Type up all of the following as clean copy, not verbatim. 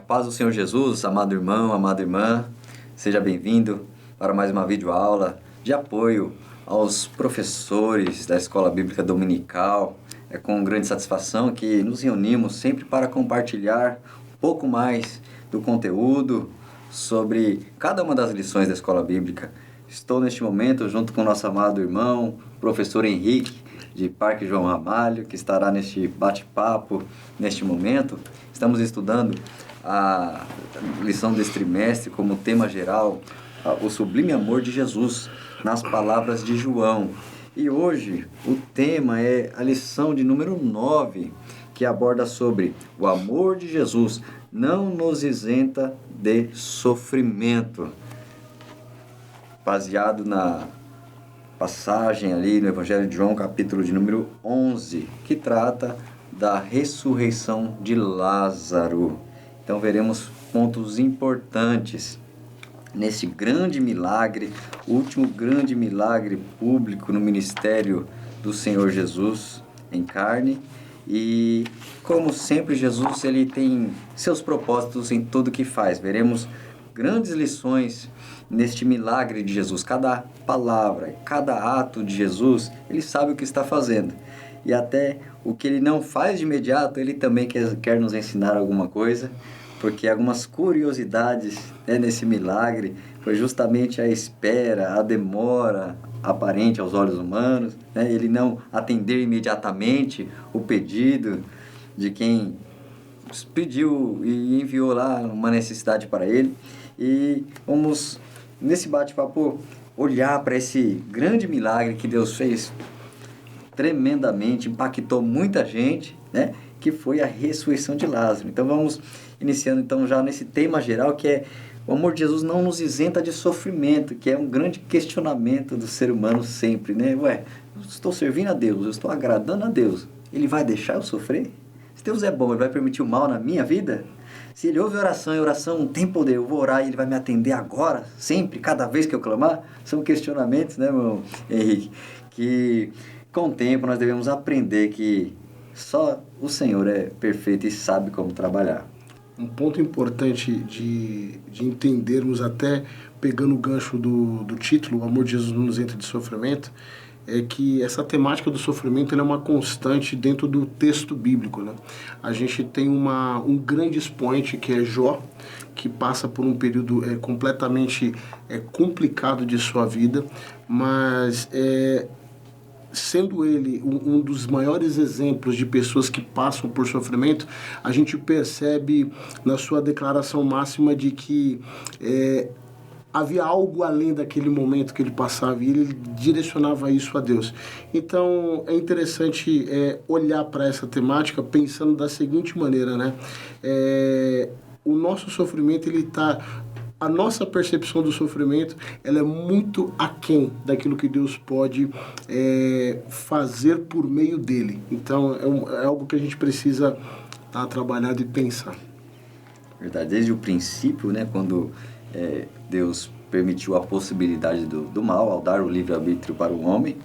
Paz do Senhor Jesus, amado irmão, amada irmã, seja bem-vindo para mais uma videoaula de apoio aos professores da Escola Bíblica Dominical. É com grande satisfação que nos reunimos sempre para compartilhar um pouco mais do conteúdo sobre cada uma das lições da Escola Bíblica. Estou neste momento junto com o nosso amado irmão, professor Henrique, de Parque João Ramalho, que estará neste bate-papo neste momento. Estamos estudando a lição deste trimestre como tema geral, o sublime amor de Jesus, nas palavras de João. E hoje o tema é a lição de número 9, que aborda sobre o amor de Jesus não nos isenta de sofrimento. Baseado na passagem ali no Evangelho de João, capítulo de número 11, que trata da ressurreição de Lázaro. Então veremos pontos importantes nesse grande milagre, o último grande milagre público no ministério do Senhor Jesus em carne. E como sempre, Jesus ele tem seus propósitos em tudo que faz. Veremos grandes lições neste milagre de Jesus. Cada palavra, cada ato de Jesus, ele sabe o que está fazendo. E até o que ele não faz de imediato, ele também quer nos ensinar alguma coisa, porque algumas curiosidades nesse milagre foi justamente a espera, a demora aparente aos olhos humanos, ele não atender imediatamente o pedido de quem pediu e enviou lá uma necessidade para ele. E vamos, nesse bate-papo, olhar para esse grande milagre que Deus fez tremendamente, impactou muita gente, que foi a ressurreição de Lázaro. Então vamos iniciando então já nesse tema geral, que é o amor de Jesus não nos isenta de sofrimento, que é um grande questionamento do ser humano sempre, eu estou servindo a Deus, eu estou agradando a Deus, Ele vai deixar eu sofrer? Se Deus é bom, Ele vai permitir o mal na minha vida? Se Ele ouve oração e oração tem poder, eu vou orar e Ele vai me atender agora, sempre, cada vez que eu clamar? São questionamentos, meu Henrique, que com o tempo nós devemos aprender que só o Senhor é perfeito e sabe como trabalhar. Um ponto importante de entendermos, até pegando o gancho do título, o amor de Jesus não nos isenta de sofrimento, é que essa temática do sofrimento ela é uma constante dentro do texto bíblico, A gente tem um grande expoente que é Jó, que passa por um período completamente complicado de sua vida, mas sendo ele um dos maiores exemplos de pessoas que passam por sofrimento, a gente percebe na sua declaração máxima de que havia algo além daquele momento que ele passava e ele direcionava isso a Deus. Então é interessante olhar para essa temática pensando da seguinte maneira, o nosso sofrimento a nossa percepção do sofrimento ela é muito aquém daquilo que Deus pode fazer por meio dele. Então é algo que a gente precisa estar trabalhando e pensar. Verdade, desde o princípio, quando Deus permitiu a possibilidade do mal, ao dar o livre-arbítrio para o homem,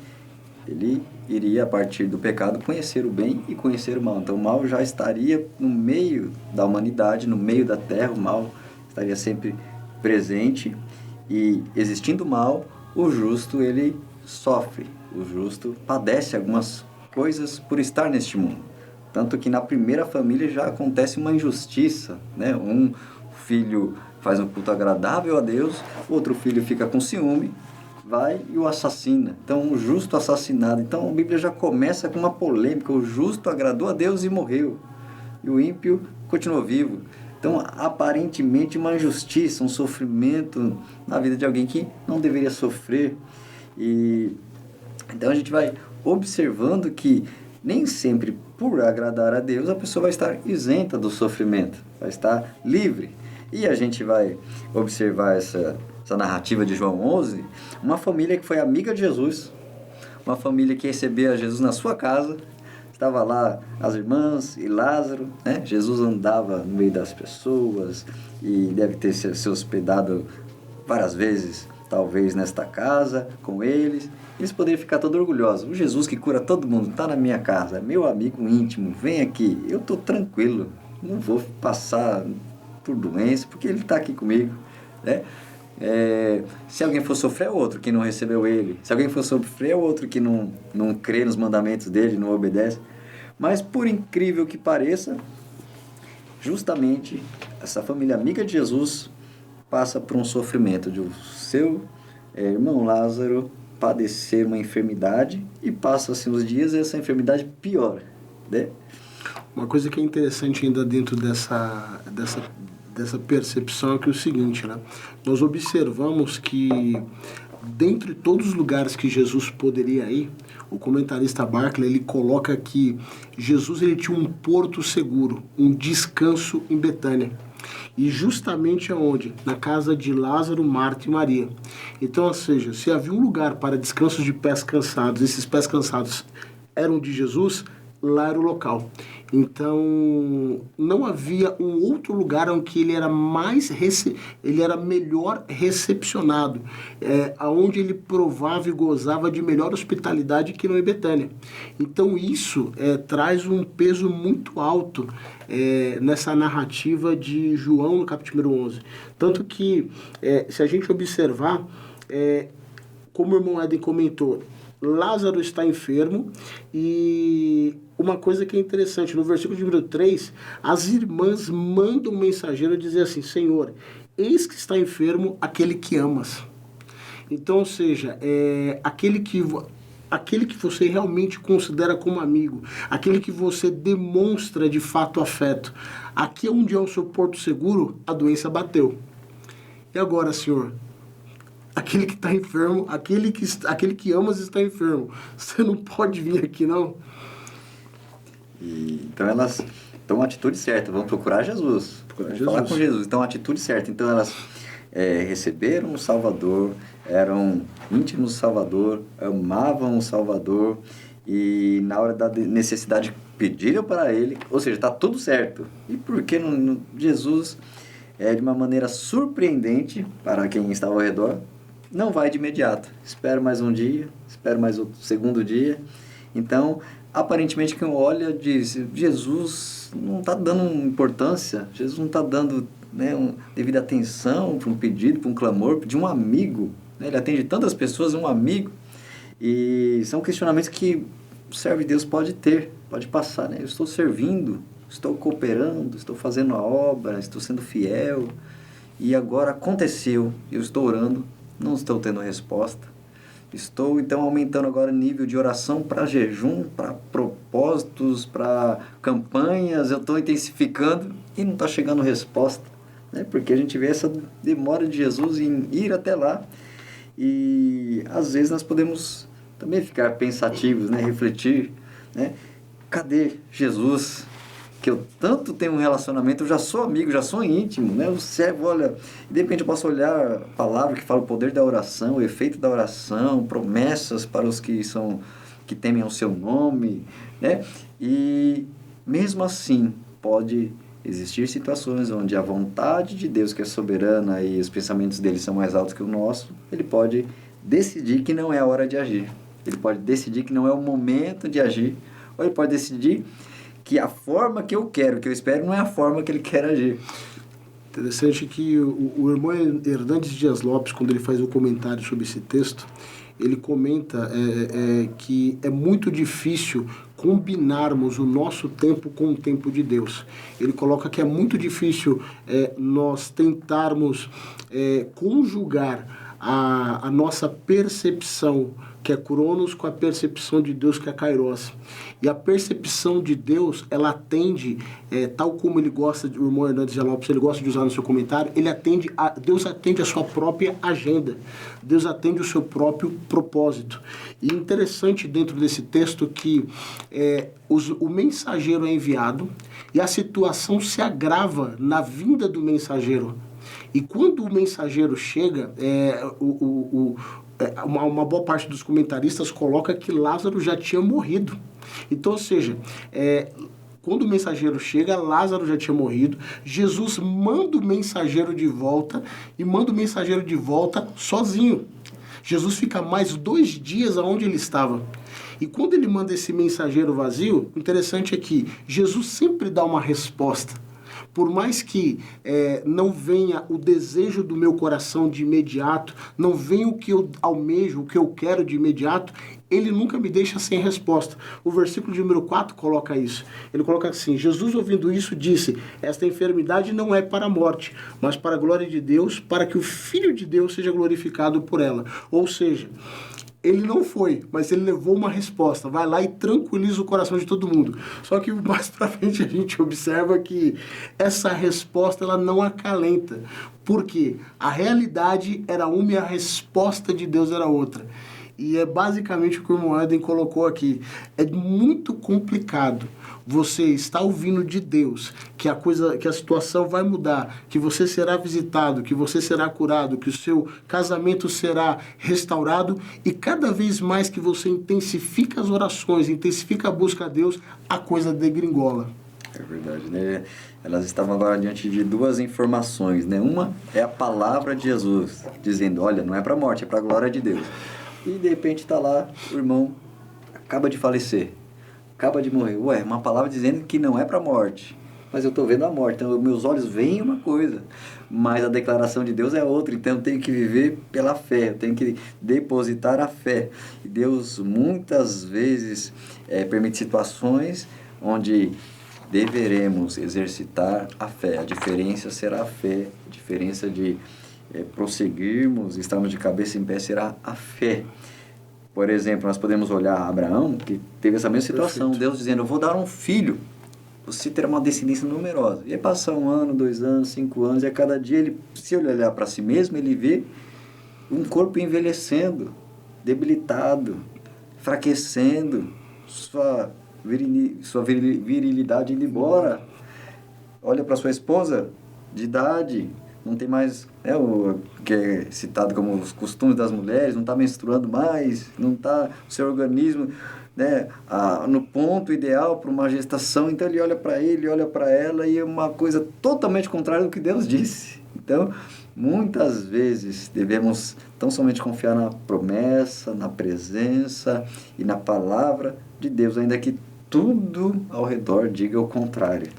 ele iria, a partir do pecado, conhecer o bem e conhecer o mal. Então o mal já estaria no meio da humanidade, no meio da terra, o mal estaria sempre presente, e existindo o mal, o justo ele sofre, o justo padece algumas coisas por estar neste mundo. Tanto que na primeira família já acontece uma injustiça, Um filho faz um culto agradável a Deus, outro filho fica com ciúme, vai e o assassina. Então o justo assassinado. Então a Bíblia já começa com uma polêmica: o justo agradou a Deus e morreu, e o ímpio continuou vivo. Então, aparentemente, uma injustiça, um sofrimento na vida de alguém que não deveria sofrer. E então a gente vai observando que nem sempre, por agradar a Deus, a pessoa vai estar isenta do sofrimento, vai estar livre. E a gente vai observar essa narrativa de João 11, uma família que foi amiga de Jesus, uma família que recebia Jesus na sua casa. Estava lá as irmãs e Lázaro, Jesus andava no meio das pessoas e deve ter se hospedado várias vezes, talvez nesta casa, com eles. Eles poderiam ficar todos orgulhosos. O Jesus que cura todo mundo está na minha casa, meu amigo íntimo, vem aqui, eu estou tranquilo, não vou passar por doença, porque Ele está aqui comigo, né? Se alguém for sofrer, é outro que não recebeu Ele. Se alguém for sofrer, é outro que não crê nos mandamentos dEle, não obedece. Mas, por incrível que pareça, justamente essa família amiga de Jesus passa por um sofrimento de o seu irmão Lázaro padecer uma enfermidade e passa-se os dias e essa enfermidade piora, né? Uma coisa que é interessante ainda dentro dessa percepção é que é o seguinte, né? Nós observamos que dentre todos os lugares que Jesus poderia ir, o comentarista Barclay, ele coloca que Jesus ele tinha um porto seguro, um descanso em Betânia. E justamente aonde? Na casa de Lázaro, Marta e Maria. Então, ou seja, se havia um lugar para descansos de pés cansados, esses pés cansados eram de Jesus, lá era o local. Então, não havia um outro lugar onde ele era ele era melhor recepcionado, aonde ele provava e gozava de melhor hospitalidade que não em Betânia. Então, isso traz um peso muito alto nessa narrativa de João no capítulo 11. Tanto que, se a gente observar, como o irmão Éden comentou, Lázaro está enfermo e uma coisa que é interessante, no versículo de número 3, as irmãs mandam um mensageiro dizer assim: Senhor, eis que está enfermo aquele que amas. Então, ou seja, aquele que você realmente considera como amigo, aquele que você demonstra de fato afeto. Aqui onde é o seu porto seguro, a doença bateu. E agora, Senhor? Aquele que está enfermo, aquele que amas está enfermo. Você não pode vir aqui, não? Então elas tomam a atitude certa, vão procurar Jesus. Falar com Jesus. Então a atitude certa. Então elas receberam o Salvador, eram íntimos do Salvador, amavam o Salvador e na hora da necessidade pediram para Ele, ou seja, está tudo certo. E por que Jesus, de uma maneira surpreendente para quem estava ao redor, não vai de imediato. Espera mais um dia, espera mais o segundo dia. Então, aparentemente quem olha diz, Jesus não está dando importância, Jesus não está dando devida atenção para um pedido, para um clamor de um amigo. Né? Ele atende tantas pessoas, um amigo. E são questionamentos que o servo de Deus pode ter, pode passar. Né? Eu estou servindo, estou cooperando, estou fazendo a obra, estou sendo fiel. E agora aconteceu, eu estou orando, não estou tendo resposta. Estou, então, aumentando agora o nível de oração para jejum, para propósitos, para campanhas. Eu estou intensificando e não está chegando resposta. Né? Porque a gente vê essa demora de Jesus em ir até lá. E, às vezes, nós podemos também ficar pensativos, né? Refletir. Né? Cadê Jesus? Que eu tanto tenho um relacionamento, eu já sou amigo, já sou íntimo, né? O servo, olha, de repente eu posso olhar a palavra que fala o poder da oração, o efeito da oração, promessas para os que temem ao seu nome, né? E mesmo assim pode existir situações onde a vontade de Deus, que é soberana e os pensamentos dele são mais altos que o nosso, ele pode decidir que não é a hora de agir. Ele pode decidir que não é o momento de agir, ou ele pode decidir que a forma que eu quero, que eu espero, não é a forma que ele quer agir. Interessante que o irmão Hernandes Dias Lopes, quando ele faz o comentário sobre esse texto, ele comenta que é muito difícil combinarmos o nosso tempo com o tempo de Deus. Ele coloca que é muito difícil nós tentarmos conjugar a nossa percepção, que é Cronos, com a percepção de Deus, que é Kairos. E a percepção de Deus, ela atende, tal como ele gosta, o irmão Hernandes de Lopes, ele gosta de usar no seu comentário, Deus atende a sua própria agenda, Deus atende o seu próprio propósito. E interessante dentro desse texto que o mensageiro é enviado e a situação se agrava na vinda do mensageiro. E quando o mensageiro chega, uma boa parte dos comentaristas coloca que Lázaro já tinha morrido. Então, ou seja, quando o mensageiro chega, Lázaro já tinha morrido. Jesus manda o mensageiro de volta e manda o mensageiro de volta sozinho. Jesus fica mais 2 dias aonde ele estava. E quando ele manda esse mensageiro vazio, o interessante é que Jesus sempre dá uma resposta. por mais que não venha o desejo do meu coração de imediato, não venha o que eu almejo, o que eu quero de imediato, ele nunca me deixa sem resposta. O versículo de número 4 coloca isso. Ele coloca assim: Jesus, ouvindo isso, disse: esta enfermidade não é para a morte, mas para a glória de Deus, para que o Filho de Deus seja glorificado por ela. Ou seja, ele não foi, mas ele levou uma resposta. Vai lá e tranquiliza o coração de todo mundo. Só que mais pra frente a gente observa que essa resposta ela não acalenta. Por quê? A realidade era uma e a resposta de Deus era outra. E é basicamente o que o irmão Eden colocou aqui. É muito complicado você estar ouvindo de Deus que a situação vai mudar, que você será visitado, que você será curado, que o seu casamento será restaurado, e cada vez mais que você intensifica as orações, intensifica a busca a Deus, a coisa degringola. É verdade, né? Elas estavam agora diante de duas informações, né? Uma é a palavra de Jesus, dizendo: olha, não é para a morte, é para a glória de Deus. E de repente está lá, o irmão acaba de falecer, acaba de morrer. Ué, uma palavra dizendo que não é para a morte, mas eu estou vendo a morte. Então, meus olhos veem uma coisa, mas a declaração de Deus é outra. Então, eu tenho que viver pela fé, eu tenho que depositar a fé. E Deus, muitas vezes, permite situações onde deveremos exercitar a fé. A diferença será a fé, a diferença de prosseguirmos, estarmos de cabeça em pé, será a fé. Por exemplo, nós podemos olhar Abraão, que teve essa mesma situação. Perfeito. Deus dizendo: eu vou dar um filho, você terá uma descendência numerosa. E aí passa 1 ano, 2 anos, 5 anos, e a cada dia, se ele olhar para si mesmo, ele vê um corpo envelhecendo, debilitado, enfraquecendo, sua virilidade indo embora. Olha para sua esposa, de idade, não tem mais, o que é citado como os costumes das mulheres, não está menstruando mais, não está o seu organismo, né, no ponto ideal para uma gestação. Então ele olha para ele, olha para ela, e é uma coisa totalmente contrária do que Deus disse. Então, muitas vezes devemos tão somente confiar na promessa, na presença e na palavra de Deus, ainda que tudo ao redor diga o contrário.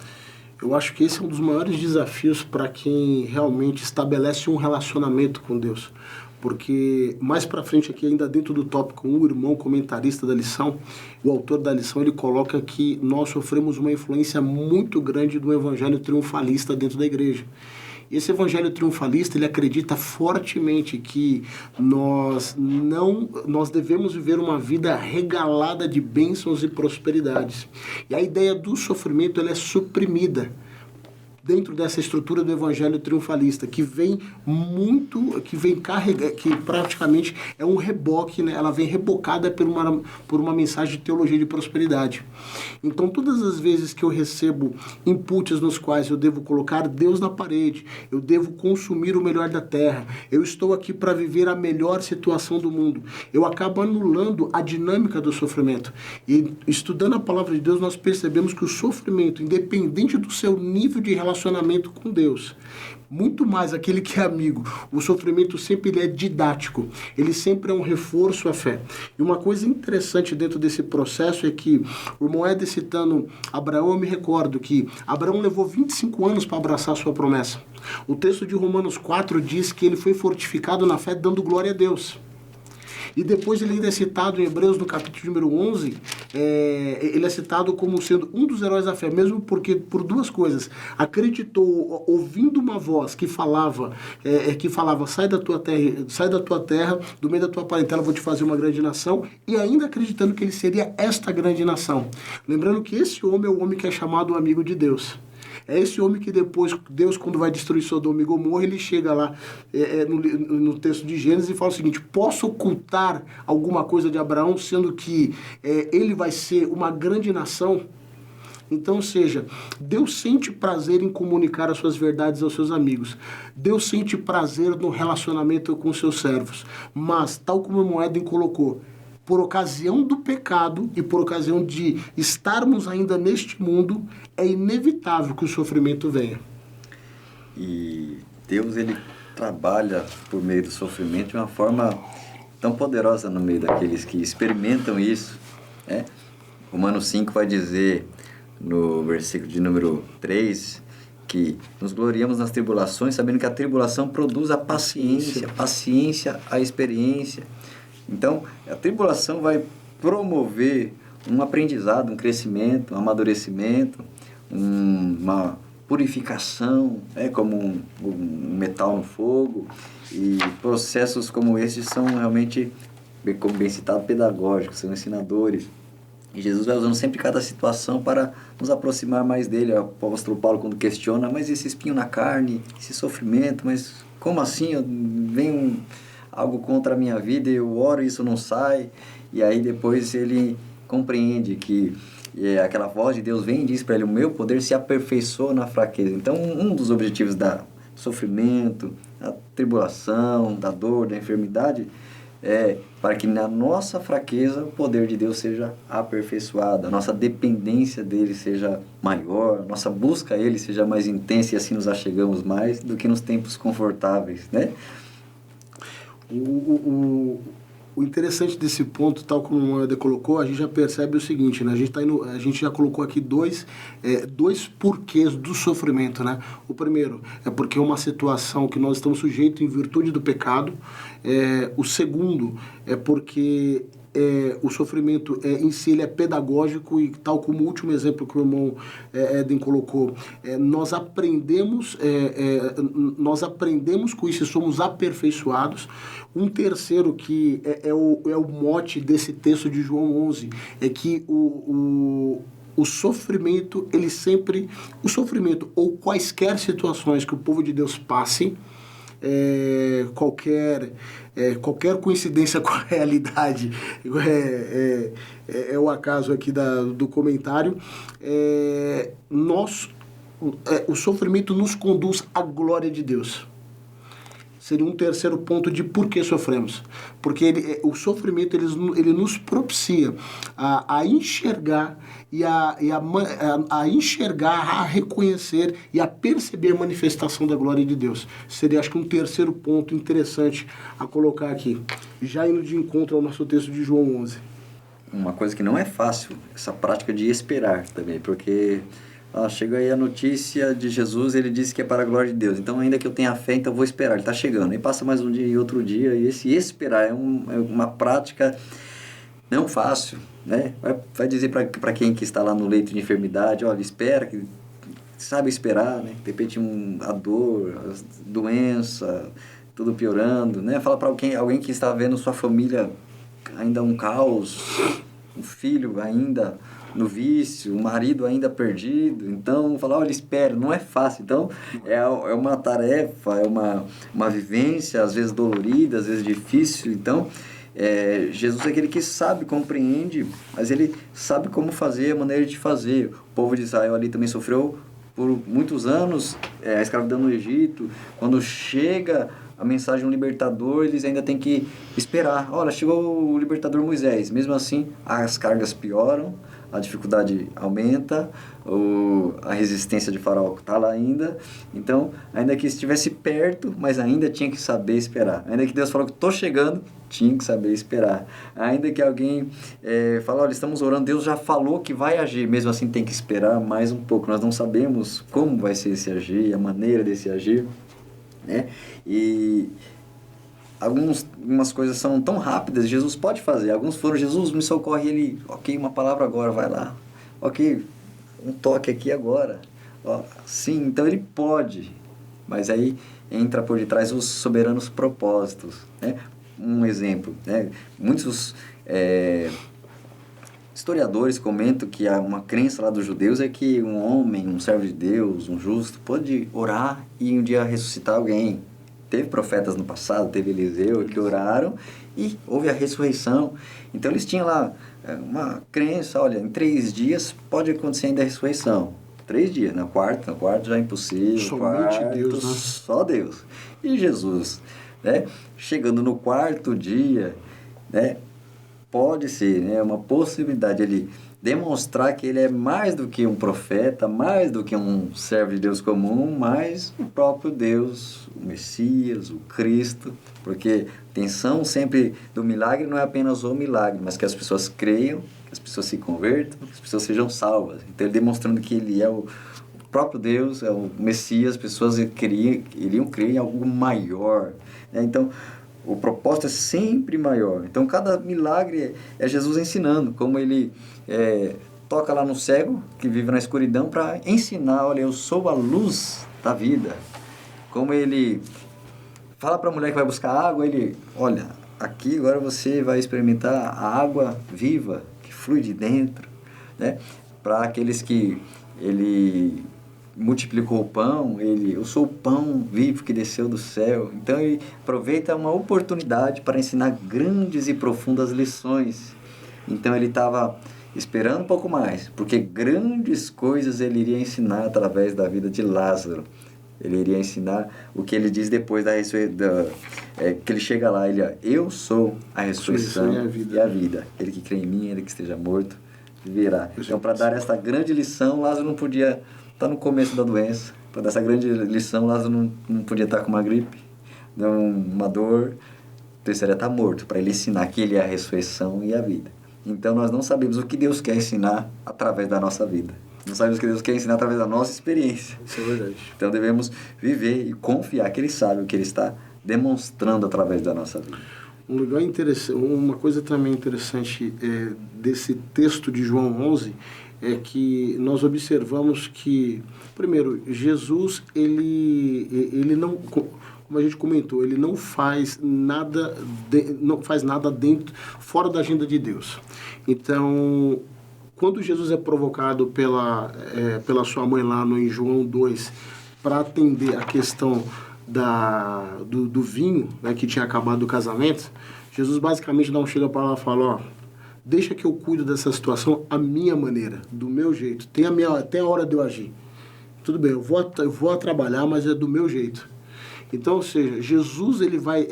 Eu acho que esse é um dos maiores desafios para quem realmente estabelece um relacionamento com Deus. Porque mais para frente aqui, ainda dentro do tópico, um irmão comentarista da lição, o autor da lição, ele coloca que nós sofremos uma influência muito grande do evangelho triunfalista dentro da igreja. Esse evangelho triunfalista, ele acredita fortemente que nós devemos viver uma vida regalada de bênçãos e prosperidades. E a ideia do sofrimento, ela é suprimida dentro dessa estrutura do evangelho triunfalista, que praticamente é um reboque, né? Ela vem rebocada por uma mensagem de teologia de prosperidade. Então, todas as vezes que eu recebo inputs nos quais eu devo colocar Deus na parede, eu devo consumir o melhor da terra, eu estou aqui para viver a melhor situação do mundo, eu acabo anulando a dinâmica do sofrimento. E estudando a palavra de Deus, nós percebemos que o sofrimento, independente do seu nível de relacionamento com Deus, muito mais aquele que é amigo, o sofrimento sempre ele é didático, ele sempre é um reforço à fé. E uma coisa interessante dentro desse processo é que o irmão Éder citando Abraão, eu me recordo que Abraão levou 25 anos para abraçar a sua promessa. O texto de Romanos 4 diz que ele foi fortificado na fé dando glória a Deus. E depois ele ainda é citado em Hebreus, no capítulo número 11, ele é citado como sendo um dos heróis da fé, mesmo porque, por duas coisas, acreditou, ouvindo uma voz que falava, sai da tua terra, do meio da tua parentela, vou te fazer uma grande nação, e ainda acreditando que ele seria esta grande nação. Lembrando que esse homem é o homem que é chamado amigo de Deus. É esse homem que depois, Deus, quando vai destruir Sodoma e Gomorra, ele chega lá no texto de Gênesis e fala o seguinte: posso ocultar alguma coisa de Abraão, sendo que ele vai ser uma grande nação? Então, ou seja, Deus sente prazer em comunicar as suas verdades aos seus amigos. Deus sente prazer no relacionamento com seus servos. Mas, tal como o irmão Éden colocou, por ocasião do pecado e por ocasião de estarmos ainda neste mundo, é inevitável que o sofrimento venha. E Deus, ele trabalha por meio do sofrimento de uma forma tão poderosa no meio daqueles que experimentam isso, né? Romanos 5 vai dizer, no versículo de número 3, que nos gloriamos nas tribulações, sabendo que a tribulação produz a paciência, a experiência. Então, a tribulação vai promover um aprendizado, um crescimento, um amadurecimento, uma purificação, como um metal no fogo. E processos como esses são realmente, como bem citado, pedagógicos, são ensinadores. E Jesus vai usando sempre cada situação para nos aproximar mais dele. O apóstolo Paulo, quando questiona, mas esse espinho na carne, esse sofrimento, mas como assim? Vem algo contra a minha vida, eu oro e isso não sai. E aí depois ele compreende que aquela voz de Deus vem e diz para ele: o meu poder se aperfeiçoa na fraqueza. Então, um dos objetivos do sofrimento, da tribulação, da dor, da enfermidade, para que na nossa fraqueza o poder de Deus seja aperfeiçoado, a nossa dependência dele seja maior, a nossa busca a ele seja mais intensa, e assim nos achegamos mais do que nos tempos confortáveis, né? O interessante desse ponto, tal como o Moeda colocou, a gente já percebe o seguinte, né? A gente já colocou aqui dois porquês do sofrimento, né? O primeiro é porque é uma situação que nós estamos sujeitos em virtude do pecado. O segundo é porque o sofrimento em si ele é pedagógico, e tal como o último exemplo que o irmão Eden colocou, nós aprendemos com isso e somos aperfeiçoados. Um terceiro que é o mote desse texto de João 11, é que o sofrimento, o sofrimento ou quaisquer situações que o povo de Deus passe, qualquer coincidência com a realidade é o acaso aqui do comentário, o sofrimento nos conduz à glória de Deus. Seria um terceiro ponto de por que sofremos. Porque o sofrimento ele nos propicia a enxergar a enxergar, a reconhecer e a perceber a manifestação da glória de Deus. Seria, acho que, um terceiro ponto interessante a colocar aqui, já indo de encontro ao nosso texto de João 11. Uma coisa que não é fácil, essa prática de esperar também, porque chega aí a notícia de Jesus, ele disse que é para a glória de Deus. Então, ainda que eu tenha fé, então vou esperar. Ele está chegando. Aí passa mais um dia e outro dia. E esse esperar é uma prática não fácil, né? Vai dizer para quem que está lá no leito de enfermidade: olha, espera, que sabe esperar, né? De repente a dor, a doença, tudo piorando, né? Fala para alguém que está vendo sua família ainda um caos, um filho ainda no vício, o marido ainda perdido. Então, falar: olha, espera, não é fácil. Então, é uma tarefa, é uma vivência, às vezes dolorida, às vezes difícil. Então, Jesus é aquele que sabe, compreende, mas ele sabe como fazer, a maneira de fazer. O povo de Israel ali também sofreu por muitos anos a escravidão no Egito. Quando chega a mensagem do libertador, eles ainda têm que esperar. Olha, chegou o libertador Moisés. Mesmo assim, as cargas pioram, a dificuldade aumenta, a resistência de Faraó está lá ainda. Então, ainda que estivesse perto, mas ainda tinha que saber esperar. Ainda que Deus falou que estou chegando, tinha que saber esperar. Ainda que alguém fale: olha, estamos orando, Deus já falou que vai agir, mesmo assim tem que esperar mais um pouco. Nós não sabemos como vai ser esse agir, a maneira desse agir, né? E algumas coisas são tão rápidas, Jesus pode fazer. Alguns foram: Jesus, me socorre. Ele: ok, uma palavra agora, vai lá. Ok, um toque aqui agora. Sim, então ele pode. Mas aí entra por detrás os soberanos propósitos, né? Um exemplo, né? Muitos historiadores comentam que uma crença lá dos judeus é que um homem, um servo de Deus, um justo, pode orar e um dia ressuscitar alguém. Teve profetas no passado, teve Eliseu, que oraram e houve a ressurreição. Então eles tinham lá uma crença: olha, em 3 dias pode acontecer ainda a ressurreição. 3 dias, no quarto já é impossível. Somente Deus, né? Só Deus. E Jesus, né? Chegando no 4º dia, né? Pode ser, né? Uma possibilidade ele demonstrar que ele é mais do que um profeta, mais do que um servo de Deus comum, mas o próprio Deus, o Messias, o Cristo. Porque a intenção sempre do milagre não é apenas o milagre, mas que as pessoas creiam, que as pessoas se convertam, que as pessoas sejam salvas. Então ele demonstrando que ele é próprio Deus, é o Messias, as pessoas iriam crer em algo maior, né? Então, o propósito é sempre maior. Então, cada milagre é Jesus ensinando, como ele toca lá no cego, que vive na escuridão, para ensinar, olha, eu sou a luz da vida. Como ele fala para a mulher que vai buscar água, ele, olha, aqui agora você vai experimentar a água viva, que flui de dentro, né? Para aqueles que ele multiplicou o pão, eu sou o pão vivo que desceu do céu. Então ele aproveita uma oportunidade para ensinar grandes e profundas lições. Então ele estava esperando um pouco mais, porque grandes coisas ele iria ensinar através da vida de Lázaro. Ele iria ensinar o que ele diz depois da ressurreição, que ele chega lá, eu sou a ressurreição e a vida. Ele que crê em mim, ele que esteja morto, viverá. Então, para dar essa grande lição, Lázaro não podia estar no começo da doença. Para dar essa grande lição, Lázaro não podia estar com uma gripe, uma dor, precisaria estar morto, para ele ensinar que ele é a ressurreição e a vida. Então, nós não sabemos o que Deus quer ensinar através da nossa vida. Não sabemos o que Deus quer ensinar através da nossa experiência. Isso é verdade. Então devemos viver e confiar que Ele sabe o que Ele está demonstrando através da nossa vida. Uma coisa também interessante desse texto de João 11 é que nós observamos que, primeiro, Jesus, ele não, como a gente comentou, ele não faz nada dentro, fora da agenda de Deus. Então, quando Jesus é provocado pela sua mãe lá em João 2 para atender a questão do vinho, né, que tinha acabado o casamento, Jesus basicamente dá um chega para ela e fala, deixa que eu cuido dessa situação à minha maneira, do meu jeito, até a hora de eu agir. Tudo bem, eu vou trabalhar, mas é do meu jeito. Então, ou seja, Jesus, ele vai,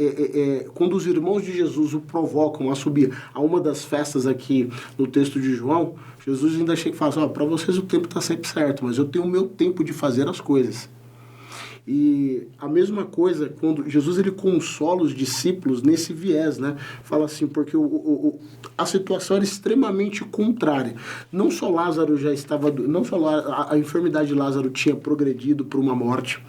quando os irmãos de Jesus o provocam a subir a uma das festas aqui no texto de João, Jesus ainda chega e fala assim, para vocês o tempo está sempre certo, mas eu tenho o meu tempo de fazer as coisas. E a mesma coisa, quando Jesus ele consola os discípulos nesse viés, né? Fala assim, porque a situação era extremamente contrária. Não só Lázaro já estava... Não só a enfermidade de Lázaro tinha progredido para uma morte.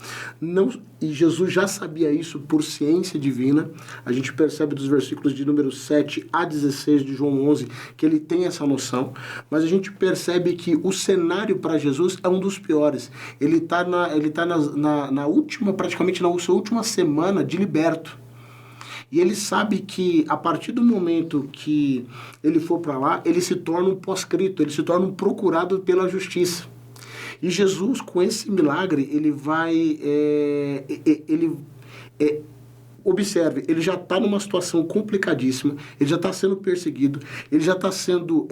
E Jesus já sabia isso por ciência divina. A gente percebe dos versículos de número 7 a 16 de João 11 que ele tem essa noção. Mas a gente percebe que o cenário para Jesus é um dos piores. Ele está praticamente na sua última semana de liberto. E ele sabe que a partir do momento que ele for para lá, ele se torna um proscrito, ele se torna um procurado pela justiça. E Jesus, com esse milagre, ele vai... Observe, ele já está numa situação complicadíssima, ele já está sendo perseguido, ele já está sendo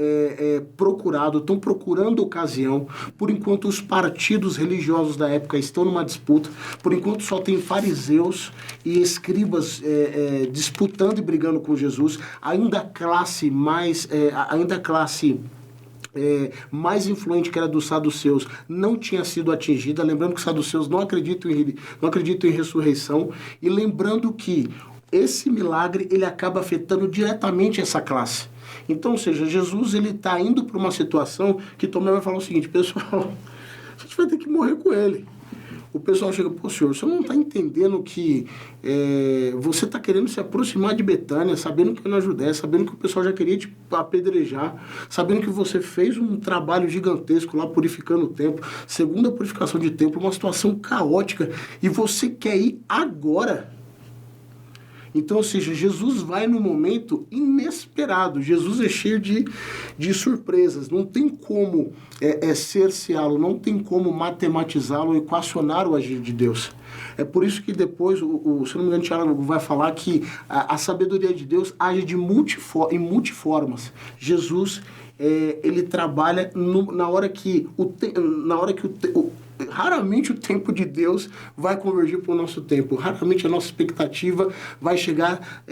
procurado, estão procurando ocasião. Por enquanto, os partidos religiosos da época estão numa disputa, por enquanto só tem fariseus e escribas disputando e brigando com Jesus, ainda a classe mais influente, que era dos saduceus, não tinha sido atingida. Lembrando que os saduceus não acreditam em ressurreição. E lembrando que esse milagre ele acaba afetando diretamente essa classe. Então, ou seja, Jesus está indo para uma situação que Tomé vai falar o seguinte, pessoal, a gente vai ter que morrer com ele. O pessoal chega, senhor, você não está entendendo que você está querendo se aproximar de Betânia, sabendo que é na Judéia, sabendo que o pessoal já queria te apedrejar, sabendo que você fez um trabalho gigantesco lá purificando o templo, segunda purificação de templo, uma situação caótica, e você quer ir agora? Então, ou seja, Jesus vai num momento inesperado. Jesus é cheio de surpresas. Não tem como cerceá-lo, não tem como matematizá-lo, equacionar o agir de Deus. É por isso que depois, se não me engano, Tiago vai falar que a sabedoria de Deus age em multiformas. Jesus, ele trabalha na hora que raramente o tempo de Deus vai convergir para o nosso tempo. Raramente a nossa expectativa vai chegar.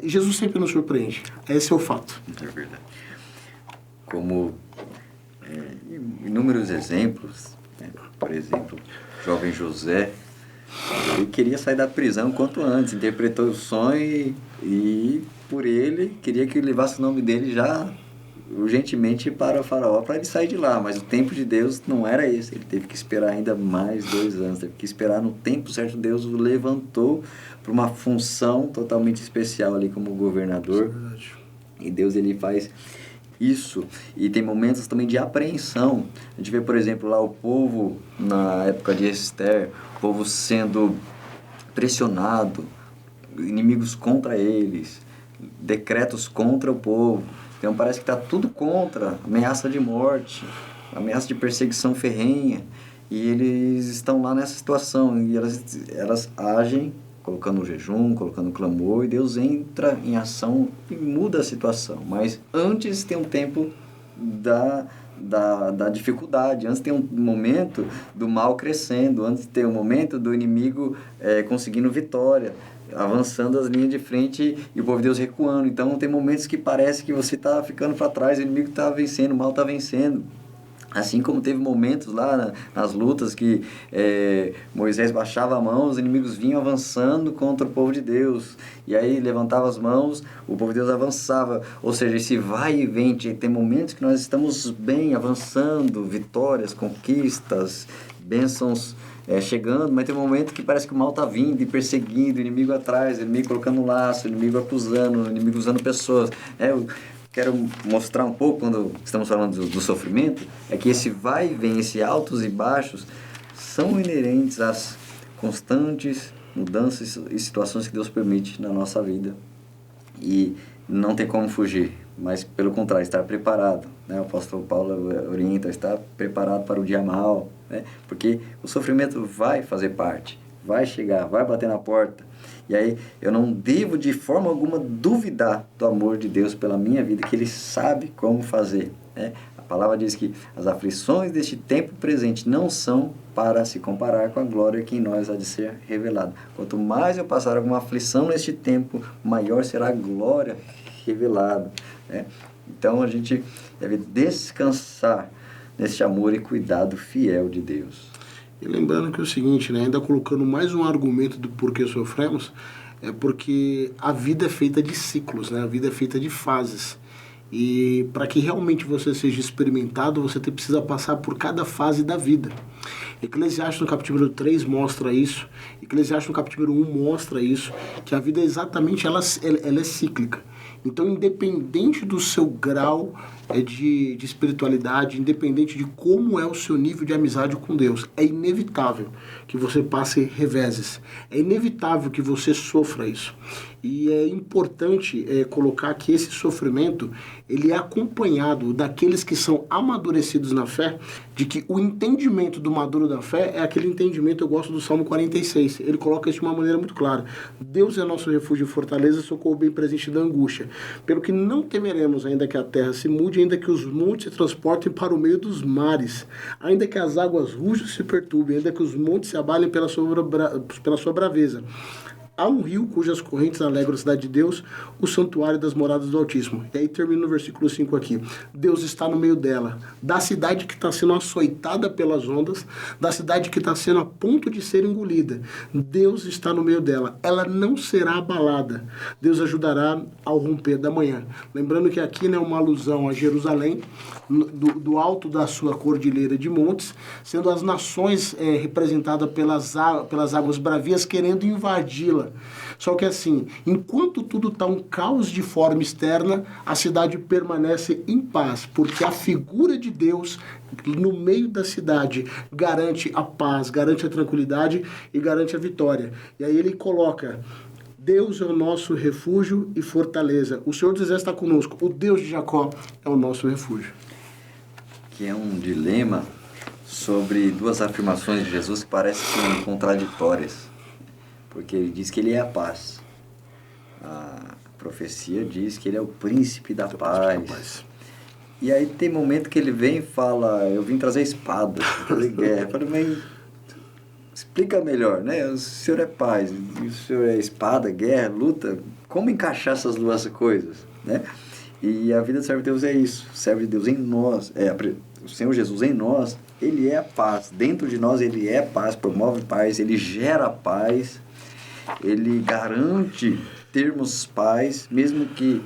Jesus sempre nos surpreende. Esse é o fato. É verdade. Como inúmeros exemplos, por exemplo, o jovem José, ele queria sair da prisão quanto antes, interpretou o sonho e por ele, queria que levasse o nome dele já urgentemente para o faraó para ele sair de lá, mas o tempo de Deus não era esse, ele teve que esperar ainda mais 2 anos, teve que esperar no tempo certo. Deus o levantou para uma função totalmente especial ali como governador, e Deus ele faz isso, e tem momentos também de apreensão. A gente vê, por exemplo, lá o povo, na época de Esther, o povo sendo pressionado, inimigos contra eles, decretos contra o povo. Então parece que está tudo contra, ameaça de morte, ameaça de perseguição ferrenha, e eles estão lá nessa situação, e elas agem colocando o jejum, colocando o clamor, e Deus entra em ação e muda a situação. Mas antes tem um tempo da dificuldade, antes tem um momento do mal crescendo, antes tem um momento do inimigo conseguindo vitória, avançando as linhas de frente e o povo de Deus recuando. Então tem momentos que parece que você está ficando para trás, o inimigo está vencendo, o mal está vencendo. Assim como teve momentos lá nas lutas que Moisés baixava a mão, os inimigos vinham avançando contra o povo de Deus. E aí levantava as mãos, o povo de Deus avançava. Ou seja, esse vai e vem. Tem momentos que nós estamos bem, avançando, vitórias, conquistas, bênçãos chegando, mas tem um momento que parece que o mal está vindo e perseguindo, o inimigo atrás, o inimigo colocando um laço, o inimigo acusando, o inimigo usando pessoas. Quero mostrar um pouco, quando estamos falando do sofrimento, é que esse vai e vem, esse altos e baixos, são inerentes às constantes mudanças e situações que Deus permite na nossa vida. E não tem como fugir, mas pelo contrário, estar preparado. Né? O apóstolo Paulo orienta, estar preparado para o dia mal, né? Porque o sofrimento vai fazer parte, vai chegar, vai bater na porta. E aí eu não devo de forma alguma duvidar do amor de Deus pela minha vida, que Ele sabe como fazer. Né? A palavra diz que as aflições deste tempo presente não são para se comparar com a glória que em nós há de ser revelada. Quanto mais eu passar alguma aflição neste tempo, maior será a glória revelada. Né? Então a gente deve descansar neste amor e cuidado fiel de Deus. E lembrando que é o seguinte, né, ainda colocando mais um argumento do porquê sofremos, é porque a vida é feita de ciclos, né? A vida é feita de fases. E para que realmente você seja experimentado, você precisa passar por cada fase da vida. Eclesiastes no capítulo 3 mostra isso, Eclesiastes no capítulo 1 mostra isso, que a vida é exatamente, ela é cíclica. Então, independente do seu grau de espiritualidade, independente de como é o seu nível de amizade com Deus, é inevitável que você passe reveses. É inevitável que você sofra isso. E é importante colocar que esse sofrimento, ele é acompanhado daqueles que são amadurecidos na fé, de que o entendimento do maduro da fé é aquele entendimento, eu gosto do Salmo 46, ele coloca isso de uma maneira muito clara. Deus é nosso refúgio e fortaleza, socorro bem presente da angústia. Pelo que não temeremos, ainda que a terra se mude, ainda que os montes se transportem para o meio dos mares, ainda que as águas rujam e se perturbem, ainda que os montes se abalem pela sua braveza. Há um rio cujas correntes alegram a cidade de Deus, o santuário das moradas do Altíssimo. E aí termina no versículo 5 aqui. Deus está no meio dela, da cidade que está sendo açoitada pelas ondas, da cidade que está sendo a ponto de ser engolida. Deus está no meio dela. Ela não será abalada. Deus ajudará ao romper da manhã. Lembrando que aqui é uma alusão a Jerusalém, do alto da sua cordilheira de montes, sendo as nações representadas pelas águas bravias querendo invadi-la. Só que assim, enquanto tudo está um caos de forma externa, a cidade permanece em paz, porque a figura de Deus no meio da cidade garante a paz, garante a tranquilidade e garante a vitória. E aí ele coloca: Deus é o nosso refúgio e fortaleza. O Senhor dos Exércitos está conosco. O Deus de Jacó é o nosso refúgio. Que é um dilema sobre duas afirmações de Jesus que parecem contraditórias. Porque ele diz que ele é a paz. A profecia diz que ele é o príncipe da paz. E aí tem momento que ele vem e fala: eu vim trazer espada, trazer guerra. Eu falei: mas explica melhor, né? O senhor é paz, e o senhor é espada, guerra, luta. Como encaixar essas duas coisas, né? E a vida do servo de Deus é isso. O servo de Deus em nós, o Senhor Jesus em nós, ele é a paz. Dentro de nós ele é paz, promove paz, ele gera paz. Ele garante termos paz, mesmo que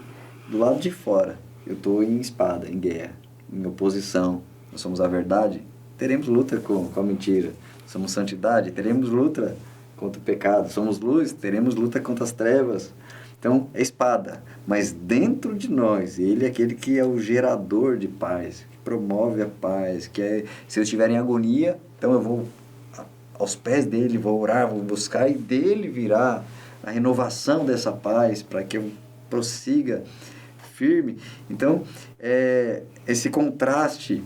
do lado de fora eu estou em espada, em guerra, em oposição. Nós somos a verdade, teremos luta com a mentira. Somos santidade, teremos luta contra o pecado. Somos luz, teremos luta contra as trevas. Então, é espada. Mas dentro de nós, ele é aquele que é o gerador de paz, que promove a paz, que é, se eu estiver em agonia, então eu vou aos pés dele, vou orar, vou buscar, e dele virá a renovação dessa paz, para que eu prossiga firme. Então, esse contraste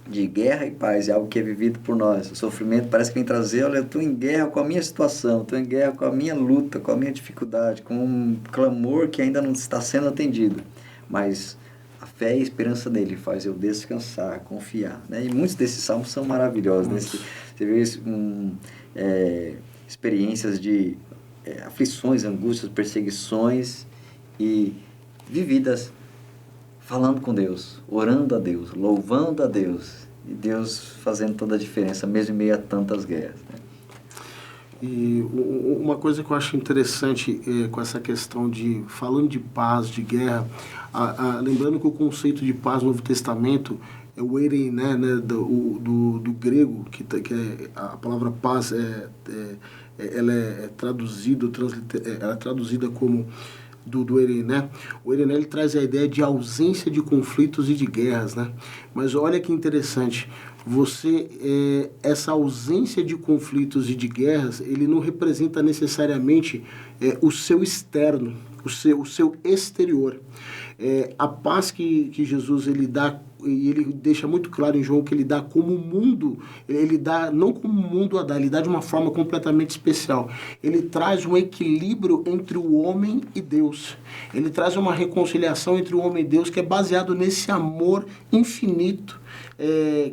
de guerra e paz é algo que é vivido por nós. O sofrimento parece que vem trazer, olha, eu estou em guerra com a minha situação, estou em guerra com a minha luta, com a minha dificuldade, com um clamor que ainda não está sendo atendido. Mas a fé e a esperança nele faz eu descansar, confiar. Né? E muitos desses salmos são maravilhosos. Né? Você vê experiências de aflições, angústias, perseguições e vividas falando com Deus, orando a Deus, louvando a Deus, e Deus fazendo toda a diferença, mesmo em meio a tantas guerras. Né? E uma coisa que eu acho interessante com essa questão de, falando de paz, de guerra, lembrando que o conceito de paz no Novo Testamento é o eirene, né, do grego, que é, a palavra paz ela é traduzida como do eirene, né? O eirene, ele traz a ideia de ausência de conflitos e de guerras, né? Mas olha que interessante, essa ausência de conflitos e de guerras, ele não representa necessariamente o seu externo, o seu exterior. A paz que Jesus ele dá, e ele deixa muito claro em João que ele dá como o mundo, ele dá não como o mundo a dá, ele dá de uma forma completamente especial. Ele traz um equilíbrio entre o homem e Deus. Ele traz uma reconciliação entre o homem e Deus que é baseado nesse amor infinito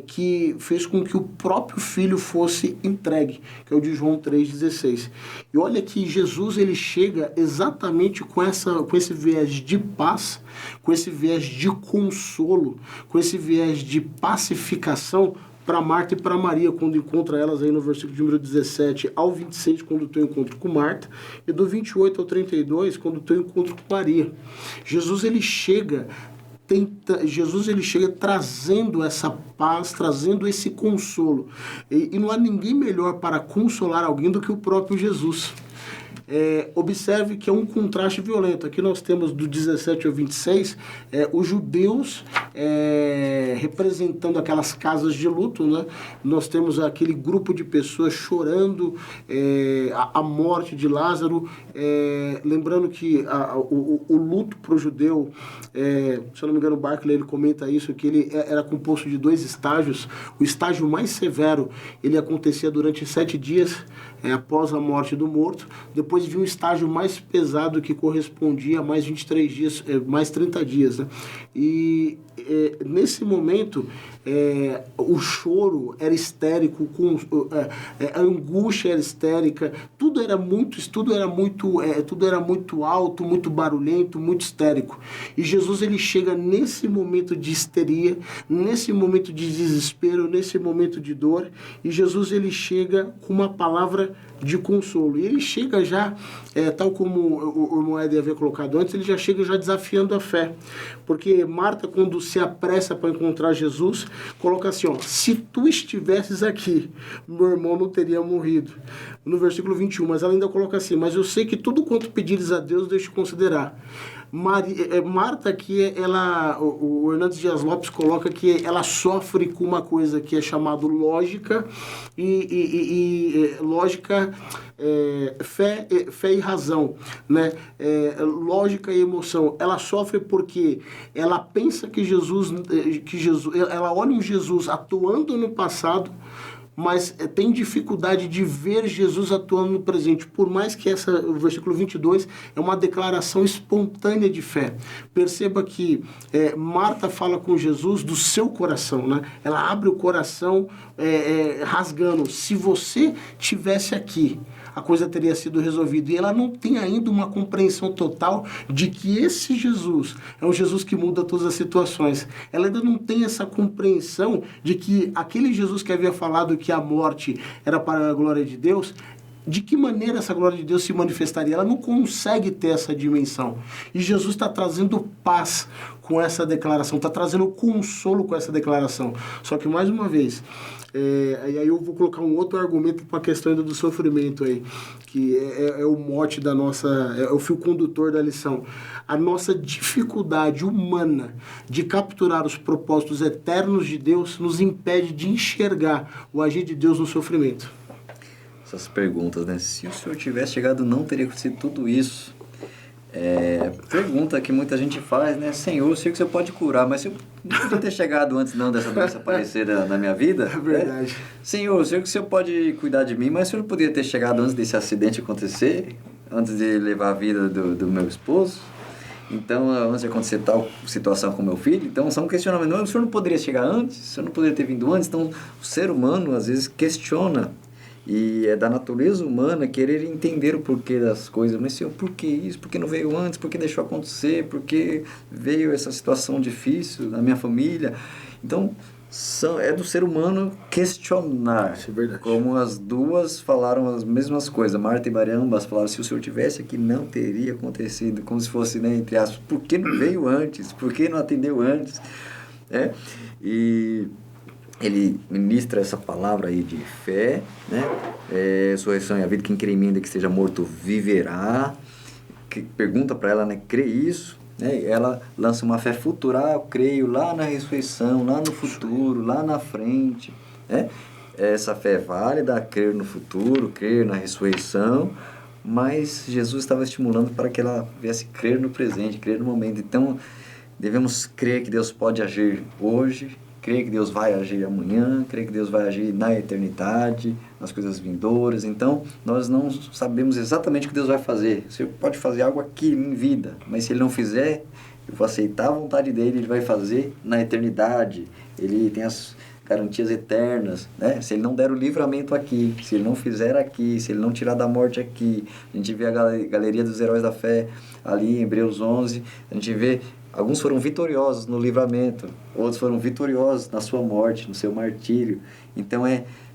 que fez com que o próprio Filho fosse entregue, que é o de João 3,16. E olha que Jesus ele chega exatamente com esse viés de paz, com esse viés de consolo, com esse viés de pacificação para Marta e para Maria, quando encontra elas aí no versículo de número 17 ao 26, quando tem o encontro com Marta, e do 28 ao 32, quando tem o encontro com Maria. Jesus ele chega trazendo essa paz, trazendo esse consolo. E não há ninguém melhor para consolar alguém do que o próprio Jesus. Observe que é um contraste violento. Aqui nós temos do 17 ao 26 os judeus representando aquelas casas de luto, né? Nós temos aquele grupo de pessoas chorando a morte de Lázaro, lembrando que o luto para o judeu, se eu não me engano o Barclay ele comenta isso, que ele era composto de 2 estágios. O estágio mais severo ele acontecia durante 7 dias após a morte do morto. Depois vinha um estágio mais pesado que correspondia a mais 23 dias, mais 30 dias. Né? E nesse momento, o choro era histérico, a angústia era histérica, tudo era muito alto, muito barulhento, muito histérico. E Jesus ele chega nesse momento de histeria, nesse momento de desespero, nesse momento de dor, e Jesus ele chega com uma palavra de consolo. E ele chega já, tal como o irmão Ed havia colocado antes, ele já chega já desafiando a fé. Porque Marta, quando se apressa para encontrar Jesus, coloca assim, ó, se tu estivesses aqui, meu irmão não teria morrido. No versículo 21, mas ela ainda coloca assim, mas eu sei que tudo quanto pedires a Deus, deixa eu considerar. Marta aqui, o Hernandes Dias Lopes coloca que ela sofre com uma coisa que é chamada lógica lógica, fé e razão, né? Lógica e emoção. Ela sofre porque ela pensa que Jesus, ela olha um Jesus atuando no passado, mas tem dificuldade de ver Jesus atuando no presente, por mais que o versículo 22 é uma declaração espontânea de fé. Perceba que Marta fala com Jesus do seu coração, né? Ela abre o coração rasgando. Se você tivesse aqui, a coisa teria sido resolvida. E ela não tem ainda uma compreensão total de que esse Jesus é um Jesus que muda todas as situações. Ela ainda não tem essa compreensão de que aquele Jesus que havia falado que a morte era para a glória de Deus, de que maneira essa glória de Deus se manifestaria? Ela não consegue ter essa dimensão. E Jesus está trazendo paz com essa declaração, está trazendo consolo com essa declaração. Só que, mais uma vez, e aí eu vou colocar um outro argumento para a questão ainda do sofrimento aí, que é o mote da nossa, é o fio condutor da lição. A nossa dificuldade humana de capturar os propósitos eternos de Deus nos impede de enxergar o agir de Deus no sofrimento. Essas perguntas, né? Se o Senhor tivesse chegado, não teria acontecido tudo isso. Pergunta que muita gente faz, né? Senhor, eu sei que o Senhor pode curar, mas eu não podia ter chegado antes não dessa doença aparecer na minha vida. É verdade. Né? Senhor, eu sei que o Senhor pode cuidar de mim, mas o Senhor não poderia ter chegado antes desse acidente acontecer, antes de levar a vida do meu esposo, então antes de acontecer tal situação com meu filho. Então são questionamentos. O Senhor não poderia chegar antes? O Senhor não poderia ter vindo antes? Então o ser humano às vezes questiona. E é da natureza humana querer entender o porquê das coisas. Mas, Senhor, por que isso? Por que não veio antes? Por que deixou acontecer? Por que veio essa situação difícil na minha família? Então, é do ser humano questionar. Isso é verdade. Como as duas falaram as mesmas coisas. Marta e Maria ambas falaram, se o Senhor tivesse aqui, não teria acontecido. Como se fosse, né, entre aspas, por que não veio antes? Por que não atendeu antes? E ele ministra essa palavra aí de fé, né? Ressurreição e a vida, quem crê em mim, ainda que esteja morto, viverá. Pergunta para ela, né? Crê isso? Né? Ela lança uma fé futura, eu creio lá na ressurreição, lá no futuro, lá na frente. Né? Essa fé é válida, crer no futuro, crer na ressurreição, mas Jesus estava estimulando para que ela viesse crer no presente, crer no momento. Então, devemos crer que Deus pode agir hoje, crer que Deus vai agir amanhã, crer que Deus vai agir na eternidade, nas coisas vindouras. Então, nós não sabemos exatamente o que Deus vai fazer. Você pode fazer algo aqui em vida, mas se Ele não fizer, eu vou aceitar a vontade dEle, Ele vai fazer na eternidade. Ele tem as garantias eternas, né? Se Ele não der o livramento aqui, se Ele não fizer aqui, se Ele não tirar da morte aqui. A gente vê a galeria dos heróis da fé ali em Hebreus 11, a gente vê alguns foram vitoriosos no livramento, outros foram vitoriosos na sua morte, no seu martírio. Então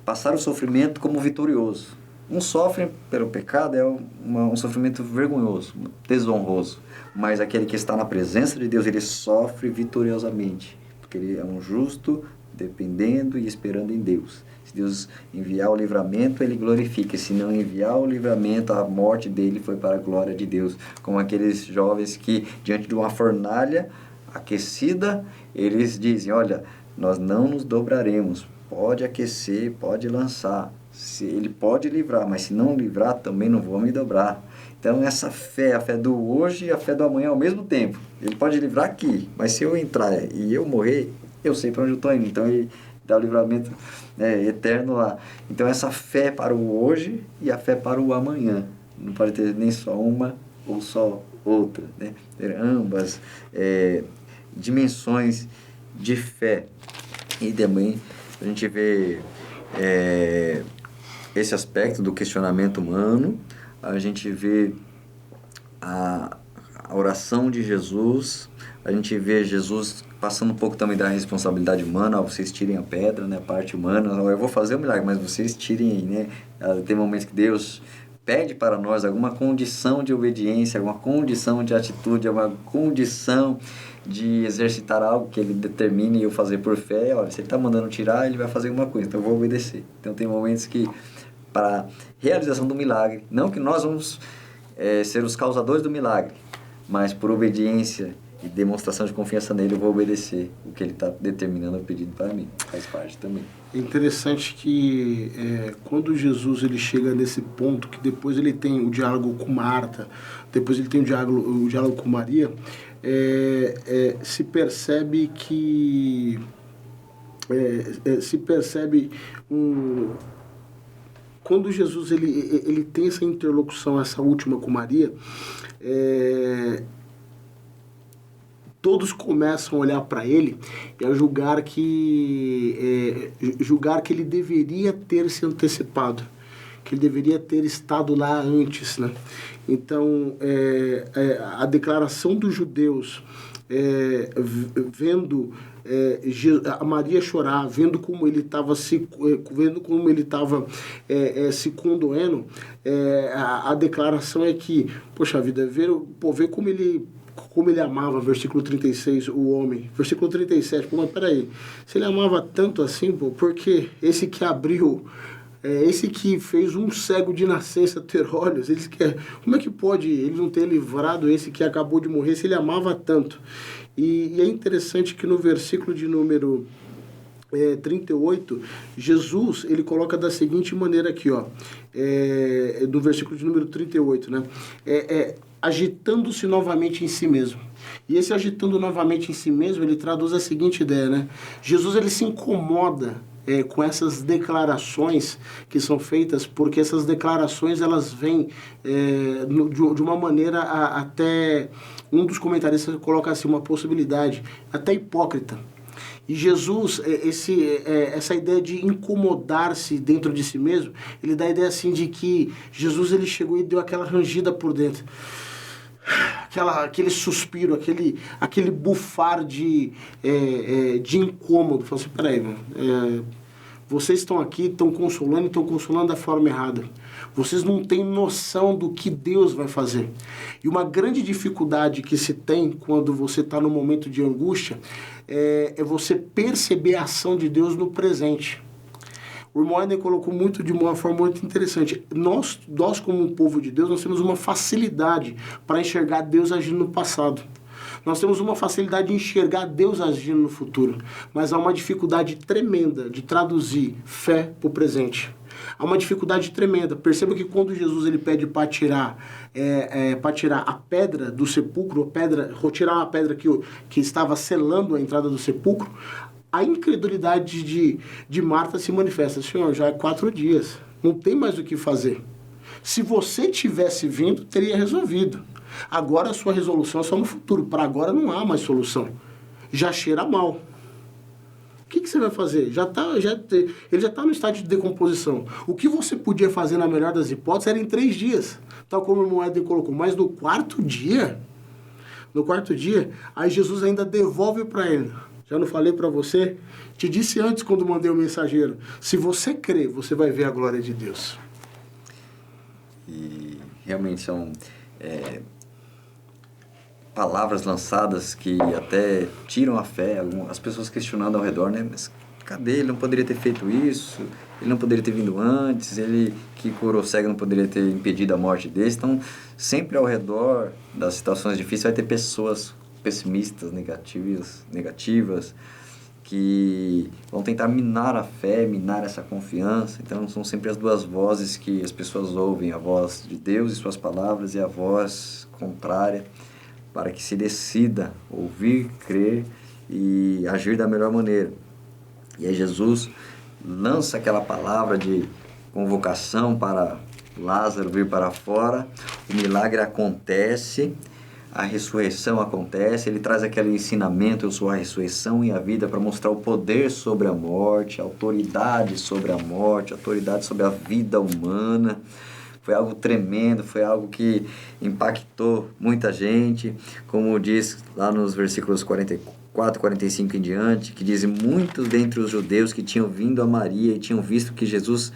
passar o sofrimento como vitorioso. Um sofre pelo pecado, um sofrimento vergonhoso, desonroso. Mas aquele que está na presença de Deus, ele sofre vitoriosamente, porque ele é um justo, dependendo e esperando em Deus. Se Deus enviar o livramento, Ele glorifica. Se não enviar o livramento, a morte dele foi para a glória de Deus. Como aqueles jovens que, diante de uma fornalha aquecida, eles dizem, olha, nós não nos dobraremos. Pode aquecer, pode lançar. Ele pode livrar, mas se não livrar, também não vou me dobrar. Então, essa fé, a fé do hoje e a fé do amanhã ao mesmo tempo. Ele pode livrar aqui, mas se eu entrar e eu morrer, eu sei para onde eu estou indo. Então, ele dá o livramento eterno lá. Então, essa fé para o hoje e a fé para o amanhã. Não pode ter nem só uma ou só outra. Né? Ter ambas dimensões de fé. E também a gente vê esse aspecto do questionamento humano. A gente vê a oração de Jesus. A gente vê Jesus passando um pouco também da responsabilidade humana, vocês tirem a pedra, né, a parte humana, eu vou fazer o milagre, mas vocês tirem aí, né? Tem momentos que Deus pede para nós alguma condição de obediência, alguma condição de atitude, alguma condição de exercitar algo que Ele determine eu fazer por fé. Olha, se Ele está mandando tirar, Ele vai fazer alguma coisa, então eu vou obedecer. Então tem momentos que, para a realização do milagre, não que nós vamos ser os causadores do milagre, mas por obediência e demonstração de confiança nele, eu vou obedecer o que ele está determinando ou pedindo para mim. Faz parte também. É interessante que quando Jesus ele chega nesse ponto, que depois ele tem o diálogo com Marta, depois ele tem o diálogo com Maria, se percebe que quando Jesus ele tem essa interlocução, essa última com Maria, todos começam a olhar para ele e a julgar que ele deveria ter se antecipado, que ele deveria ter estado lá antes, né? Então, a declaração dos judeus, vendo a Maria chorar, vendo como ele estava se condoendo, a declaração é que, poxa vida, ver como como ele amava, versículo 36, o homem. Versículo 37, pô, mas peraí, se ele amava tanto assim, pô, porque esse que abriu, esse que fez um cego de nascença ter olhos, como é que pode ele não ter livrado esse que acabou de morrer se ele amava tanto? E é interessante que no versículo de número 38, Jesus, ele coloca da seguinte maneira aqui, ó, do versículo de número 38, né? Agitando-se novamente em si mesmo. E esse agitando novamente em si mesmo, ele traduz a seguinte ideia, né? Jesus, ele se incomoda com essas declarações que são feitas, porque essas declarações, elas vêm de uma maneira até... Um dos comentaristas coloca assim, uma possibilidade até hipócrita. E Jesus, essa ideia de incomodar-se dentro de si mesmo, ele dá a ideia assim de que Jesus, ele chegou e deu aquela rangida por dentro. Aquele suspiro, aquele bufar de incômodo. Falou assim, peraí, vocês estão aqui, estão consolando da forma errada. Vocês não têm noção do que Deus vai fazer. E uma grande dificuldade que se tem quando você está no momento de angústia é você perceber a ação de Deus no presente. O irmão Eden colocou de uma forma muito interessante. Nós, como um povo de Deus, nós temos uma facilidade para enxergar Deus agindo no passado. Nós temos uma facilidade de enxergar Deus agindo no futuro. Mas há uma dificuldade tremenda de traduzir fé para o presente. Há uma dificuldade tremenda. Perceba que quando Jesus ele pede para tirar a pedra do sepulcro, tirar uma pedra que estava selando a entrada do sepulcro, a incredulidade de Marta se manifesta. Senhor, já é 4 dias, não tem mais o que fazer. Se você tivesse vindo, teria resolvido. Agora a sua resolução é só no futuro. Para agora não há mais solução. Já cheira mal. O que você vai fazer? Ele já está no estágio de decomposição. O que você podia fazer, na melhor das hipóteses, era em 3 dias. Tal como o irmão Eden colocou. Mas no 4º dia, aí Jesus ainda devolve para ele. Já não falei para você? Te disse antes quando mandei o mensageiro. Se você crer, você vai ver a glória de Deus. E realmente são palavras lançadas que até tiram a fé. As pessoas questionando ao redor, né? Mas cadê? Ele não poderia ter feito isso? Ele não poderia ter vindo antes? Ele que curou o cego não poderia ter impedido a morte dele? Então, sempre ao redor das situações difíceis vai ter pessoas pessimistas, negativas, que vão tentar minar a fé, minar essa confiança. Então, são sempre as duas vozes que as pessoas ouvem, a voz de Deus e suas palavras e a voz contrária, para que se decida ouvir, crer e agir da melhor maneira. E aí Jesus lança aquela palavra de convocação para Lázaro vir para fora, o milagre acontece, a ressurreição acontece, ele traz aquele ensinamento, eu sou a ressurreição e a vida, para mostrar o poder sobre a morte, a autoridade sobre a morte, a autoridade sobre a vida humana. Foi algo tremendo, foi algo que impactou muita gente, como diz lá nos versículos 44, 45 em diante, que dizem, muitos dentre os judeus que tinham vindo a Maria e tinham visto o que Jesus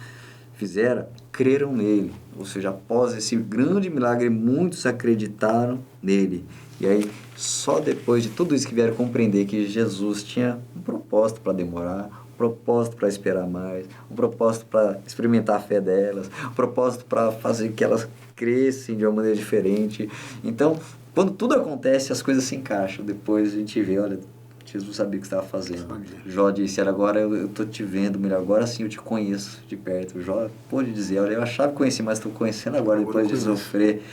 fizera, creram nele. Ou seja, após esse grande milagre, muitos acreditaram nele. E aí, só depois de tudo isso que vieram compreender que Jesus tinha um propósito para demorar, um propósito para esperar mais, um propósito para experimentar a fé delas, um propósito para fazer que elas crescem de uma maneira diferente. Então, quando tudo acontece, as coisas se encaixam. Depois a gente vê, olha, Jesus sabia o que estava fazendo. Jó disse, agora eu estou te vendo melhor, agora sim eu te conheço de perto. Jó pôde dizer, olha, eu achava que conhecia, mas estou conhecendo agora depois de sofrer.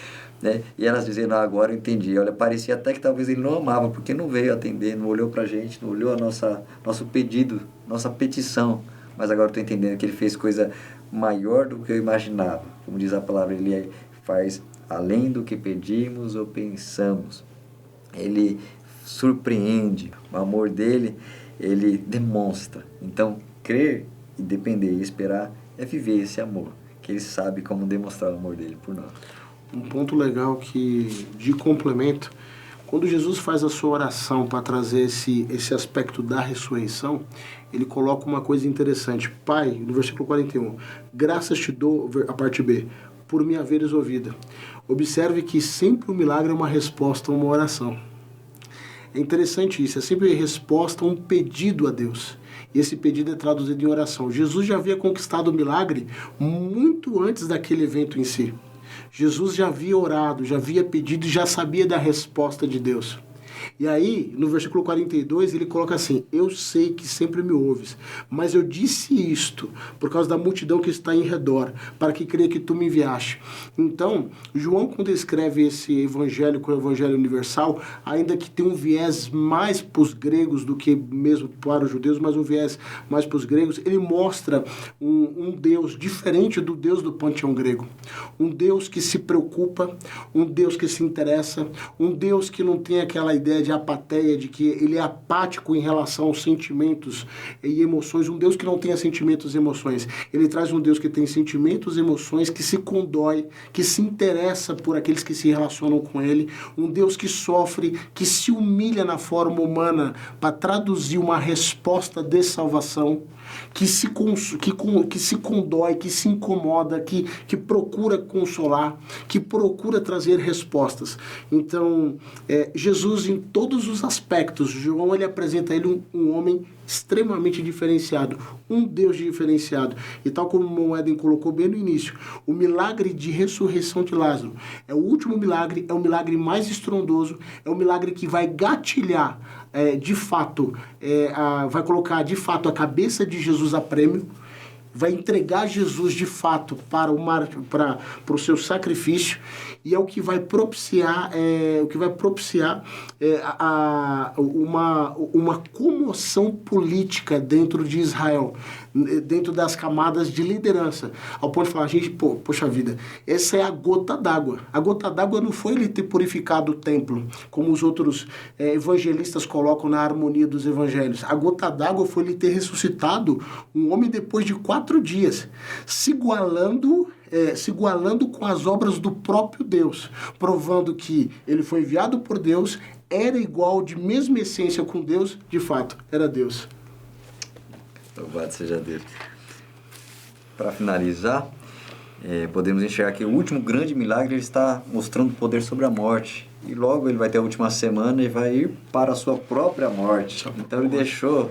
Né? E elas dizendo, agora eu entendi. Olha, parecia até que talvez ele não amava, porque não veio atender, não olhou pra gente, não olhou nosso pedido, nossa petição. Mas agora eu estou entendendo que ele fez coisa maior do que eu imaginava. Como diz a palavra, ele faz além do que pedimos ou pensamos. Ele surpreende. O amor dele, ele demonstra. Então, crer e depender e esperar é viver esse amor, que ele sabe como demonstrar o amor dele por nós. Um ponto legal de complemento, quando Jesus faz a sua oração para trazer esse aspecto da ressurreição, ele coloca uma coisa interessante. Pai, no versículo 41, graças te dou, a parte B, por me haveres ouvido. Observe que sempre o milagre é uma resposta a uma oração. É interessante isso, é sempre resposta a um pedido a Deus. E esse pedido é traduzido em oração. Jesus já havia conquistado o milagre muito antes daquele evento em si. Jesus já havia orado, já havia pedido e já sabia da resposta de Deus. E aí, no versículo 42, ele coloca assim: eu sei que sempre me ouves, mas eu disse isto por causa da multidão que está em redor, para que creia que tu me enviaste. Então, João, quando escreve esse evangelho com o evangelho universal, ainda que tem um viés mais para os gregos do que mesmo para os judeus, mas um viés mais para os gregos, ele mostra um Deus diferente do Deus do panteão grego. Um Deus que se preocupa, um Deus que se interessa, um Deus que não tem aquela ideia de apatia, de que ele é apático em relação aos sentimentos e emoções, um Deus que não tenha sentimentos e emoções. Ele traz um Deus que tem sentimentos e emoções, que se condói, que se interessa por aqueles que se relacionam com ele, um Deus que sofre, que se humilha na forma humana para traduzir uma resposta de salvação, que se condói, que se incomoda, que procura consolar, que procura trazer respostas. Então, Jesus, em todos os aspectos, João ele apresenta ele um homem extremamente diferenciado, um Deus diferenciado. E tal como o Moeden colocou bem no início, o milagre de ressurreição de Lázaro é o último milagre, é o milagre mais estrondoso, é o milagre que vai gatilhar, de fato, vai colocar de fato a cabeça de Jesus a prêmio, vai entregar Jesus de fato para o seu sacrifício, e é o que vai propiciar, uma comoção política dentro de Israel, dentro das camadas de liderança, ao ponto de falar, gente, poxa vida, essa é a gota d'água. A gota d'água não foi ele ter purificado o templo, como os outros evangelistas colocam na harmonia dos evangelhos. A gota d'água foi ele ter ressuscitado um homem depois de 4 dias, se igualando com as obras do próprio Deus, provando que ele foi enviado por Deus, era igual, de mesma essência com Deus, de fato, era Deus. Louvado seja Deus. Para finalizar, podemos enxergar que o último grande milagre ele está mostrando poder sobre a morte. E logo ele vai ter a última semana e vai ir para a sua própria morte. Então ele deixou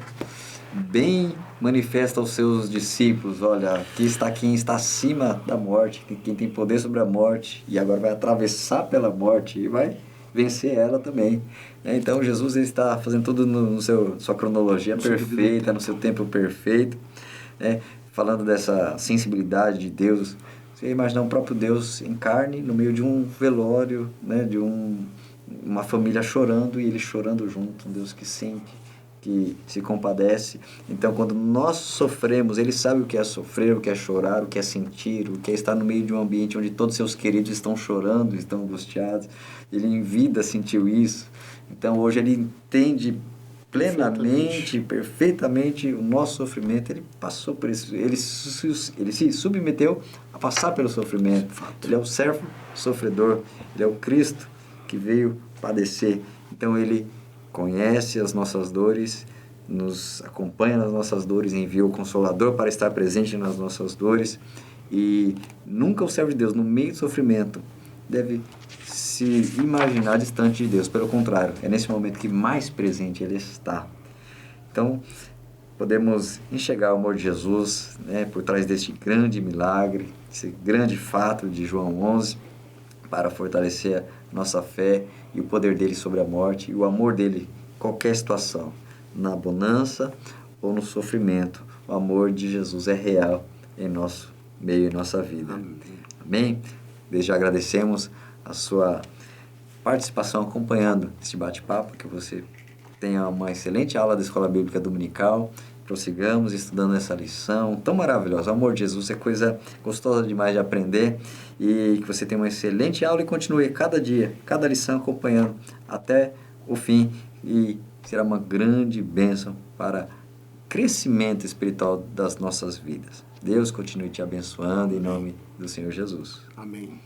bem manifesto aos seus discípulos: olha, aqui está quem está acima da morte, quem tem poder sobre a morte, e agora vai atravessar pela morte e vai vencer ela também. Então Jesus ele está fazendo tudo no sua cronologia perfeita, no seu tempo perfeito, falando dessa sensibilidade de Deus. Você imaginar o próprio Deus em carne no meio de um velório, de uma família chorando, e ele chorando junto, um Deus que sente, que se compadece. Então, quando nós sofremos, ele sabe o que é sofrer, o que é chorar, o que é sentir, o que é estar no meio de um ambiente onde todos seus queridos estão chorando, estão angustiados. Ele em vida sentiu isso. Então, hoje ele entende plenamente, perfeitamente o nosso sofrimento. Ele passou por isso, ele se submeteu a passar pelo sofrimento. Ele é o servo sofredor, ele é o Cristo que veio padecer. Então, ele conhece as nossas dores, nos acompanha nas nossas dores, envia o Consolador para estar presente nas nossas dores. E nunca o servo de Deus, no meio do sofrimento, deve se imaginar distante de Deus. Pelo contrário, é nesse momento que mais presente ele está. Então, podemos enxergar o amor de Jesus, por trás deste grande milagre, esse grande fato de João 11, para fortalecer nossa fé e o poder dele sobre a morte e o amor dele em qualquer situação, na bonança ou no sofrimento. O amor de Jesus é real em nosso meio, em nossa vida. Amém? Desde já agradecemos a sua participação acompanhando este bate-papo, que você tenha uma excelente aula da Escola Bíblica Dominical. Prossigamos estudando essa lição tão maravilhosa. O amor de Jesus é coisa gostosa demais de aprender, e que você tenha uma excelente aula e continue cada dia, cada lição acompanhando até o fim, e será uma grande bênção para o crescimento espiritual das nossas vidas. Deus continue te abençoando em nome do Senhor Jesus. Amém.